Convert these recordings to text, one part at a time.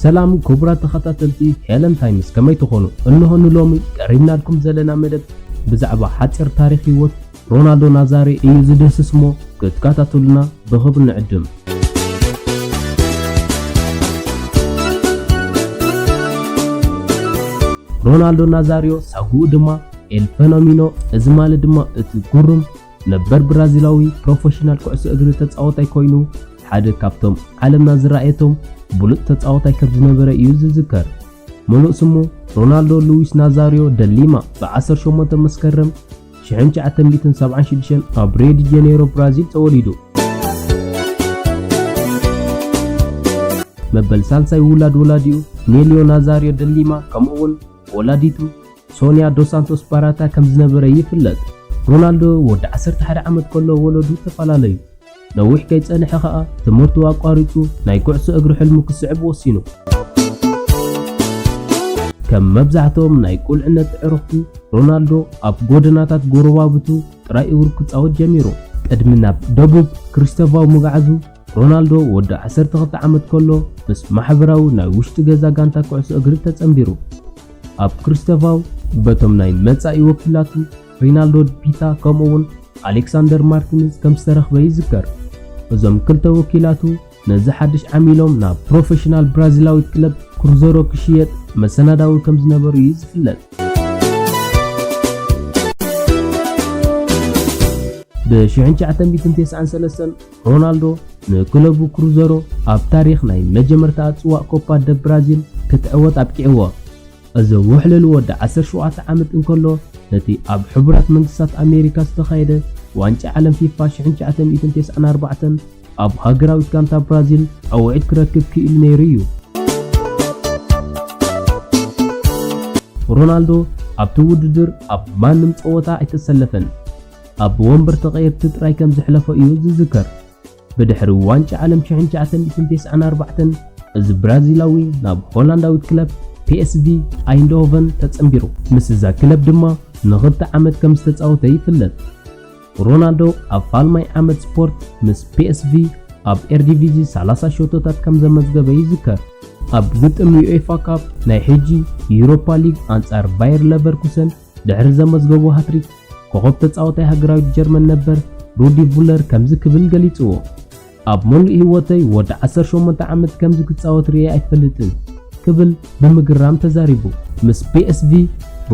ሰላም ክቡራት ተኸታተልቲ ሄለን ታይምስ ከመይ ትኾኑ እንሆ ንሎሚ ቀሪብና ልኩም ዘለና መደብ ብዛዕባ ሓፂር ታሪክ ህይወት ሮናልዶ ናዛሪዮ እዩ ዝድህስስ እሞ ክትከታተሉና ብኽብሪ ንዕድም። ሮናልዶ ናዛሪዮ ሳጉኡ ድማ ኤል ፌኖሚኖ እዚ ማለት ድማ እቲ ጉሩም ነበር ብራዚላዊ ፕሮፌሽናል ኩዕሶ እግሪ ተፃዋታይ ኮይኑ ሓደ ካብቶም ዓለምና ዝረኣየቶም ብሉጥ ተፃዋታይ ከም ዝነበረ እዩ ዝዝከር። ሙሉእ ስሙ ሮናልዶ ሉዊስ ናዛሪዮ ደ ሊማ ብ18 መስከረም 1976 ኣብ ሪዮ ዲ ጄኔሮ ብራዚል ተወሊዱ። መበል ሳልሳይ ውላድ ወላዲኡ ኔልዮ ናዛሪዮ ደ ሊማ ከምኡውን ወላዲቱ ሶኒያ ዶስ ሳንቶስ ባራታ ከም ዝነበረ ይፍለጥ። ሮናልዶ ወዲ 11 ዓመት ከሎ ወለዱ ተፈላለዩ። ነዊሕ ከይጸንሐ ኸኣ ትምህርቱ ኣቋሪጹ ናይ ኩዕሶ እግሪ ሕልሙ ክስዕብ ወሲኑ። ከም መብዛሕትኦም ናይ ቁልዕነት ዕሩኽቱ ሮናልዶ ኣብ ጎደናታት ጎረባብቱ ጥራይ እግሩ ክጻወት ጀሚሩ። ቅድሚ ናብ ደቡብ ክሪስቶፋው ምጋዓዙ ሮናልዶ ወዲ 12 ዓመት ከሎ ምስ ማሕበራዊ ናይ ውሽጢ ገዛ ጋንታ ኩዕሶ እግሪ ተጸምቢሩ። ኣብ ክሪስቶፋው በቶም ናይ መጻኢ ወኪላቱ ሪናልዶ ፒታ ከምኡውን ኣሌክሳንደር ማርቲንዝ ከም ዝተረኽበ ይዝከር። እዞም ክልተ ወኪላቱ ነዚ ሓድሽ ዓሚሎም ናብ ፕሮፌሽናል ብራዚላዊ ክለብ ክሩዘሮ ክሽየጥ መሰናዳዊ ከም ዝነበሩ እዩ ዝፍለጥ። ብ1993 ሮናልዶ ንክለቡ ክሩዘሮ ኣብ ታሪኽ ናይ መጀመርታ ኣጽዋዕ ኮፓ ደ ብራዚል ክትዕወት ኣብቂዕዎ። እዚ ውሕልል ወዲ 17 ዓመት እንከሎ ነቲ ኣብ ሕቡራት መንግስታት ኣሜሪካ ዝተኻየደ ዋንጫ ዓለም ፊፋ 1994 ኣብ ሃገራዊት ጋንታ ብራዚል ኣውዒት ክረክብ ክኢሉ ነይሩ እዩ። ሮናልዶ ኣብቲ ውድድር ኣብ ማንም ፀወታ ኣይተሰለፈን። ኣብ ወንበር ተቐይርቲ ጥራይ ከም ዝሕለፈ እዩ ዝዝከር። ብድሕሪ ዋንጫ ዓለም 1994 እዚ ብራዚላዊ ናብ ሆላንዳዊት ክለብ PSV ኣይንድሆቨን ተጸምቢሩ። ምስ እዛ ክለብ ድማ ንኽልተ ዓመት ከም ዝተፃወተ ይፍለጥ። ሮናልዶ ኣብ ፋልማይ ዓመት ስፖርት ምስ PSV ኣብ ኤርዲቪዚ 30 ሾቶታት ከም ዘመዝገበ ይዝከር። ኣብ ግጥም ዩኤፋ ካፕ ናይ ሕጂ ዩሮፓ ሊግ ኣንጻር ባየር ሌቨርኩሰን ድሕሪ ዘመዝገቦ ሃትሪክ ኮኸብ ተፃዋታይ ሃገራዊት ጀርመን ነበር ሩዲ ቡለር ከምዚ ክብል ገሊጽዎ። ኣብ ሙሉእ ህይወተይ ወዲ 18 ዓመት ከምዚ ክፃወት ርኤ ኣይፈልጥን ክብል ብምግራም ተዛሪቡ። ምስ PSV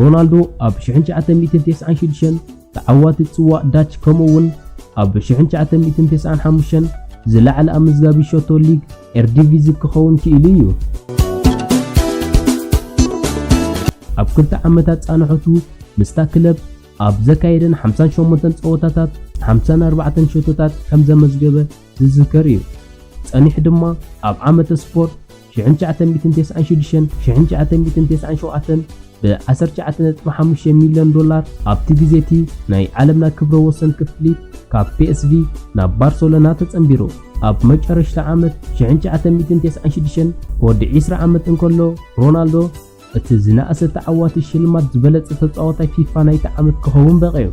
ሮናልዶ ኣብ 1996 ተዓዋቲ ጽዋዕ ዳች ከምኡውን ኣብ 1995 ዝለዓለ ኣመዝጋቢ ሾቶ ሊግ ኤርዲቪዚ ክኸውን ክኢሉ እዩ። ኣብ ክልተ ዓመታት ጻንሖቱ ምስታ ክለብ ኣብ ዘካየደን 58 ፀወታታት 54 ሾቶታት ከም ዘመዝገበ ዝዝከር እዩ። ጸኒሕ ድማ ኣብ ዓመተ ስፖርት 1996-1997 ብ$19.5 ሚልዮን ኣብቲ ግዜቲ ናይ ዓለምና ክብረ ወሰን ክፍሊት ካብ PSV ናብ ባርሴሎና ተጸምቢሩ። ኣብ መጨረሻ ዓመት 1996 ወዲ 20 ዓመት እንከሎ ሮናልዶ እቲ ዝናእሰ ተዓዋቲ ሽልማት ዝበለጸ ተጻዋታይ ፊፋ ናይቲ ዓመት ክኸውን በቒዩ።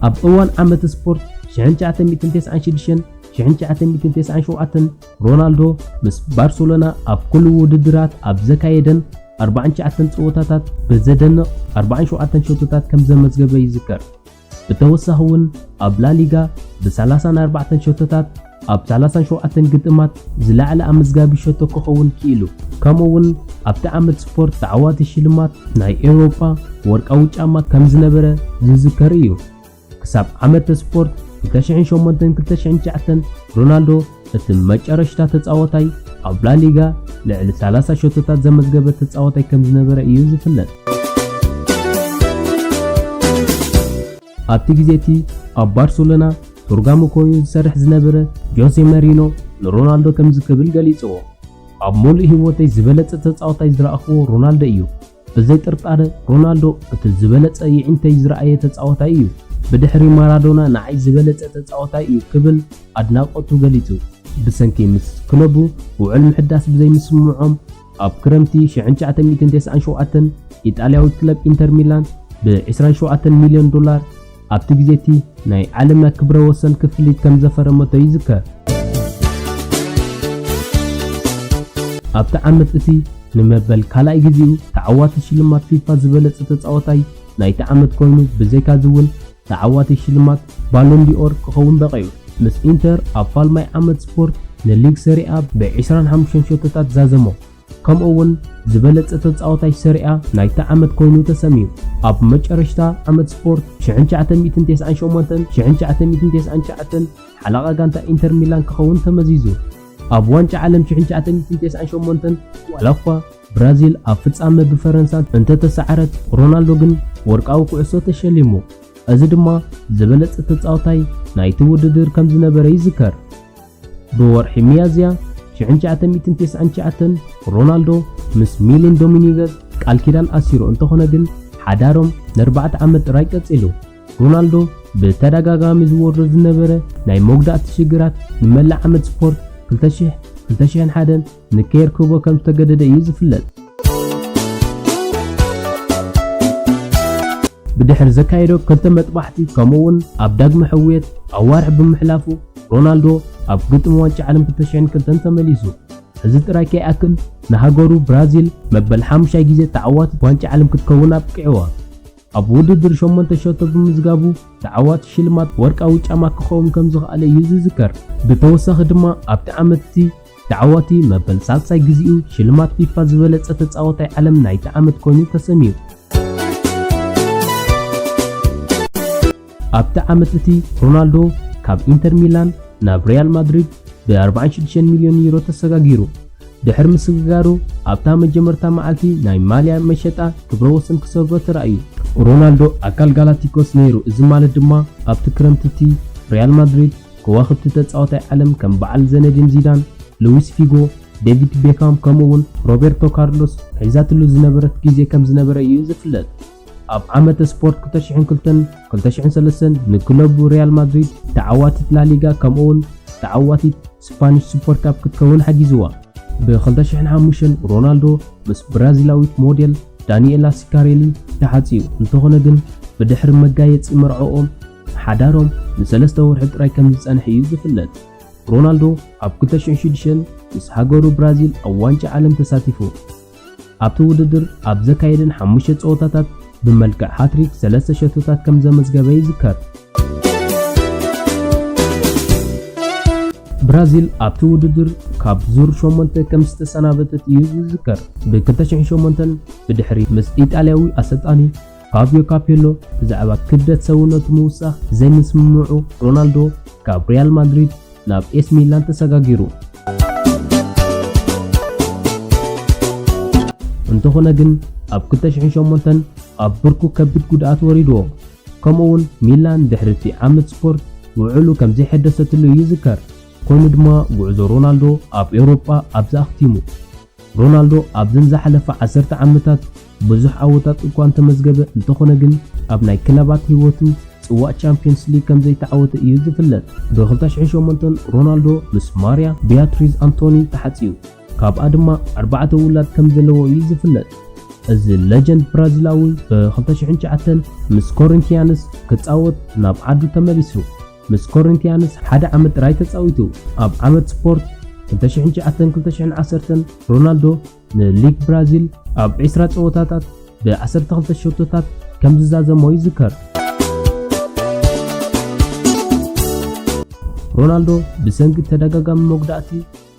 ኣብ እዋን ዓመተ ስፖርት 1996-1997 ሮናልዶ ምስ ባርሴሎና ኣብ ኩሉ ውድድራት ኣብ ዘካየደን 49 ፀወታታት ብዘደንቕ 47 ሾቶታት ከም ዘመዝገበ ይዝከር። ብተወሳኺ እውን ኣብ ላሊጋ ብ34 ሾቶታት ኣብ 37 ግጥማት ዝለዓለ ኣመዝጋቢ ሾቶ ክኸውን ክኢሉ። ከምኡውን ኣብቲ ዓመት ስፖርት ተዓዋቲ ሽልማት ናይ ኤውሮፓ ወርቃዊ ጫማ ከም ዝነበረ ዝዝከር እዩ። ክሳብ ዓመተ ስፖርት 2008-2009 ሮናልዶ እቲ መጨረሻ ተጻዋታይ ኣብ ላሊጋ ልዕሊ 30 ሾቶታት ዘመዝገበ ተጻዋታይ ከም ዝነበረ እዩ ዝፍለጥ። ኣብቲ ግዜቲ ኣብ ባርሴሎና ቱርጋሙ ኮይኑ ዝሰርሕ ዝነበረ ጆዜ ማሪኖ ንሮናልዶ ከም ዝክብል ገሊጽዎ። ኣብ ሙሉእ ህይወተይ ዝበለጸ ተጻዋታይ ዝረኣኽዎ ሮናልዶ እዩ። ብዘይ ጥርጣረ ሮናልዶ እቲ ዝበለጸ ይዕንተይ ዝረኣየ ተጻዋታይ እዩ። ብድሕሪ ማራዶና ንዓይ ዝበለጸ ተጻዋታይ እዩ ክብል ኣድናቆቱ ገሊጹ። ብሰንኪ ምስ ክለቡ ውዕል ምሕዳስ ብዘይምስምዖም ኣብ ክረምቲ 1997 ኢጣልያዊ ክለብ ኢንተር ሚላን ብ$27 ሚልዮን ኣብቲ ግዜቲ ናይ ዓለምና ክብረ ወሰን ክፍሊት ከም ዘፈረመቶ ይዝከር። ኣብቲ ዓመት እቲ ንመበል ካልኣይ ግዚኡ ተዓዋቲ ሽልማት ፊፋ ዝበለጸ ተጻዋታይ ናይቲ ዓመት ኮይኑ ብዘይካ ዝውን ተዓዋቲ ሽልማት ባሎን ዲኦር ክኸውን በቒዩ። ምስ ኢንተር ኣብ ፋልማይ ዓመት ስፖርት ንሊግ ሰሪኣ ብ25 ሸቶታት ዛዘሞ ከምኡውን ዝበለጸ ተጻዋታይ ሰሪኣ ናይቲ ዓመት ኮይኑ ተሰሚዩ። ኣብ መጨረሽታ ዓመት ስፖርት 1998-1999 ሓለቓ ጋንታ ኢንተር ሚላን ክኸውን ተመዚዙ። ኣብ ዋንጫ ዓለም 1998 ዋላ እኳ ብራዚል ኣብ ፍጻመ ብፈረንሳ እንተተሰዓረት ሮናልዶ ግን ወርቃዊ ኩዕሶ ተሸሊሙ። እዚ ድማ ዝበለጸ ተጻዋታይ ናይቲ ውድድር ከም ዝነበረ ይዝከር። ብወርሒ ሚያዝያ 1999 ሮናልዶ ምስ ሚሊን ዶሚኒገዝ ቃል ኪዳን ኣሲሩ እንተኾነ ግን ሓዳሮም ን4 ዓመት ጥራይ ቀጺሉ። ሮናልዶ ብተደጋጋሚ ዝወርዶ ዝነበረ ናይ መጉዳእቲ ሽግራት ንመላእ ዓመት ስፖርት 2000-2001 ንከይርክቦ ከም ዝተገደደ እዩ ዝፍለጥ። ብድሕሪ ዘካየዶ ክልተ መጥባሕቲ ከምኡውን ኣብ ዳግመ ሕውየት ኣዋርሕ ብምሕላፉ ሮናልዶ ኣብ ግጥም ዋንጫ ዓለም 2002 ተመሊሱ። እዚ ጥራይ ከይኣክል ንሃገሩ ብራዚል መበል 5 ግዜ ተዓዋቲ ዋንጫ ዓለም ክትከውን ኣብቅዕዋ። ኣብ ውድድር 8 ሸቶ ብምዝጋቡ ተዓዋቲ ሽልማት ወርቃዊ ጫማ ክኸውን ከም ዝኽኣለ እዩ ዝዝከር። ብተወሳኺ ድማ ኣብቲ ዓመት እቲ ተዓዋቲ መበል 3 ግዚኡ ሽልማት ፊፋ ዝበለጸ ተጻዋታይ ዓለም ናይቲ ዓመት ኮይኑ ተሰሚዩ። ኣብቲ ዓመት እቲ ሮናልዶ ካብ ኢንተር ሚላን ናብ ሪያል ማድሪድ ብ46 ሚልዮን ዩሮ ተሰጋጊሩ። ድሕሪ ምስግጋሩ ኣብታ መጀመርታ መዓልቲ ናይ ማልያ መሸጣ ክብረ ወሰን ክሰብሮ ተራእዩ። ሮናልዶ ኣካል ጋላክቲኮስ ነይሩ። እዚ ማለት ድማ ኣብቲ ክረምቲ እቲ ሪያል ማድሪድ ከዋኽብቲ ተጻዋታይ ዓለም ከም በዓል ዘነዲን ዚዳን፣ ሉዊስ ፊጎ፣ ዴቪድ ቤካም ከምኡውን ሮቤርቶ ካርሎስ ሒዛትሉ ዝነበረት ግዜ ከም ዝነበረ እዩ ዝፍለጥ። ኣብ ዓመተ ስፖርት 2002-2003 ንክለቡ ሪያል ማድሪድ ተዓዋቲት ላሊጋ ከምኡውን ተዓዋቲት ስፓኒሽ ሱፐር ካፕ ክትከውን ሓጊዝዋ። ብ2005 ሮናልዶ ምስ ብራዚላዊት ሞዴል ዳኒኤላ ሲካሬሊ ተሓጺኡ እንተኾነ ግን ብድሕሪ መጋየፂ መርዖኦም ሓዳሮም ን3 ወርሒ ጥራይ ከም ዝጸንሐ እዩ ዝፍለጥ። ሮናልዶ ኣብ 2006 ምስ ሃገሩ ብራዚል ኣብ ዋንጫ ዓለም ተሳቲፉ። ኣብቲ ውድድር ኣብ ዘካየደን 5 ጸወታታት ብመልክዕ ሃትሪክ 3 ሸቶታት ከም ዘመዝገበ ይዝከር። ብራዚል ኣብቲ ውድድር ካብ ዙር 8 ከም ዝተሰናበተት እዩ ዝዝከር። ብ2008 ብድሕሪ ምስ ኢጣልያዊ ኣሰልጣኒ ፋቢዮ ካፔሎ ብዛዕባ ክብደት ሰውነቱ ምውሳኽ ዘይምስምምዑ ሮናልዶ ካብ ሪያል ማድሪድ ናብ ኤስ ሚላን ተሰጋጊሩ። እንተኾነ ግን ኣብ 2008 ኣብ ብርኩ ከቢድ ጉድኣት ወሪድዎ። ከምኡውን ሚላን ድሕሪ ዓመት ስፖርት ውዕሉ ከም ዘይሕደሰትሉ ይዝከር። ኮይኑ ድማ ጉዕዞ ሮናልዶ ኣብ ኤውሮጳ ኣብ ዘኣኽቲሙ። ሮናልዶ ኣብ ዝሓለፈ 10 ዓመታት ብዙሕ ዓወታት እኳ እንተመዝገበ እንተኾነ ግን ኣብ ናይ ክለባት ህይወቱ ጽዋዕ ቻምፒየንስ ሊግ ከም ዘይተዓወተ እዩ ዝፍለጥ። ብ2008 ሮናልዶ ምስ ማርያ ቢያትሪዝ አንቶኒ ተሓጺኡ። ካብኣ ድማ 4 ውላድ ከም ዘለዎ እዩ ዝፍለጥ። እዚ ሌጀንድ ብራዚላዊ ብ2009 ምስ ኮሪንቲያንስ ክጻወት ናብ ዓዱ ተመሊሱ። ምስ ኮሪንቲያንስ 1 ዓመት ጥራይ ተጻዊቱ። ኣብ ዓመት ስፖርት 2009-2010 ሮናልዶ ንሊግ ብራዚል ኣብ 20 ጸወታታት ብ12 ሸቶታት ከም ዝዛዘሞ ይዝከር። ሮናልዶ ብሰንኪ ተደጋጋሚ መጉዳእቲ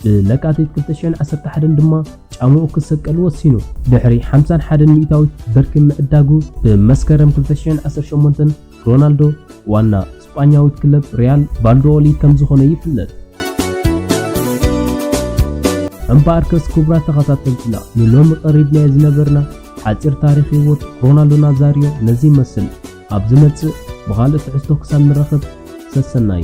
ብለካቲት 2011 ድማ ጫምኡ ክሰቀል ወሲኑ። ድሕሪ 51 ሚእታዊት ብርኪ ምዕዳጉ ብመስከረም 2018 ሮናልዶ ዋና ስፓኛዊት ክለብ ሪያል ቫልዶሊድ ከም ዝኾነ ይፍለጥ። እምበኣርከስ ክቡራ ተኸታተልትና ንሎሚ ቀሪብናዮ ዝነበርና ሓፂር ታሪክ ህይወት ሮናልዶ ናዛሪዮ ነዚ ይመስል። ኣብ ዝመጽእ ብኻልእ ትሕዝቶ ክሳብ ንረኽብ ሰሰናዩ።